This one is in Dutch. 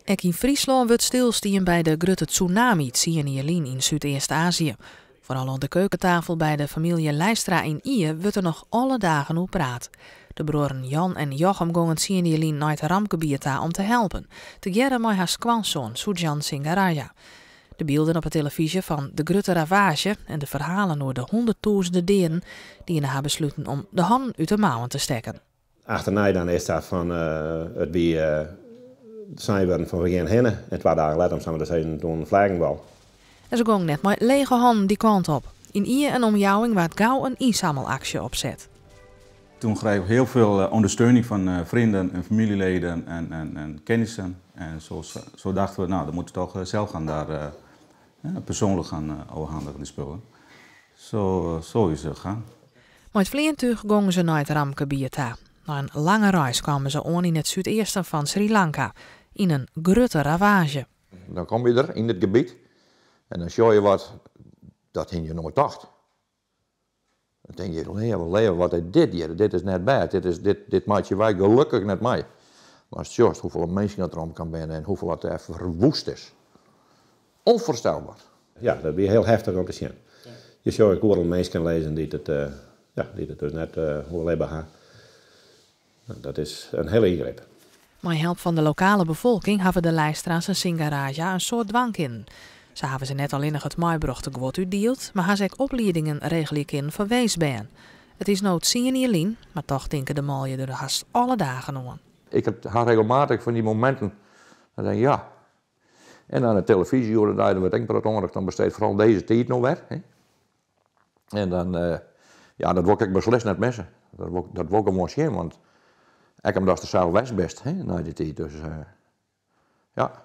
Ook in Friesland wordt stilstaan bij de grote tsunami in Zuidoost-Azië. Vooral op de keukentafel bij de familie Leistra in Ieën wordt er nog alle dagen op praat. De broeren Jan en Jochem gongen Cienierlien naar het rampgebied om te helpen. Together met haar skwanszoon Sujan Singaraja. De beelden op de televisie van de grote ravage en de verhalen over de honderdduizenden dieren die in haar besluiten om de handen uit de mouwen te steken. Achterna dan is dat van het wie zijn we van we gaan heen. En 2 dagen later zijn we dus even door een vlaggenbal. En ze gingen net met lege handen die kant op. In Ieën en omjouwing werd gauw een inzamelactie opzet. Toen kregen we heel veel ondersteuning van vrienden en familieleden en kennissen. En zo dachten we, nou, dan moeten we toch zelf gaan daar persoonlijk gaan overhandigen, die spullen. Zo is het gegaan. Met het vliegtuig gingen ze naar het rampgebied. Na een lange reis kwamen ze aan in het zuidoosten van Sri Lanka, in een grote ravage. Dan kom je er in het gebied en dan zie je wat dat je nooit dacht. Dan denk je, leven, wat is dit hier? Dit is net bad. Dit maakt je wij gelukkig net mee. Maar als je ziet hoeveel mensen er om kan zijn en hoeveel het er verwoest is. Onvoorstelbaar. Ja, dat is heel heftig om te zien. Je zou ook wel mensen kan lezen die het dus net overleven gaan. Dat is een hele ingreep. Met hulp van de lokale bevolking hebben de Leistra's en Singaraja een soort dwang in. Ze hebben ze net alleen nog het maaibrochte geword uitdeeld, maar hebben ze ook opleidingen regelijk in voor weesbaan. Het is nooit Cienierlien, maar toch denken de malje er haast alle dagen aan. Ik heb regelmatig van die momenten, dan denk ik ja. En aan de televisie hoorde daar wat ik dan besteedt vooral deze tijd nog weer. Hè? En dan, dat wil ik beslist net missen. Dat wil ik hem wel zien, want ik heb dat de zelf best, hè, na die tijd. Dus ja.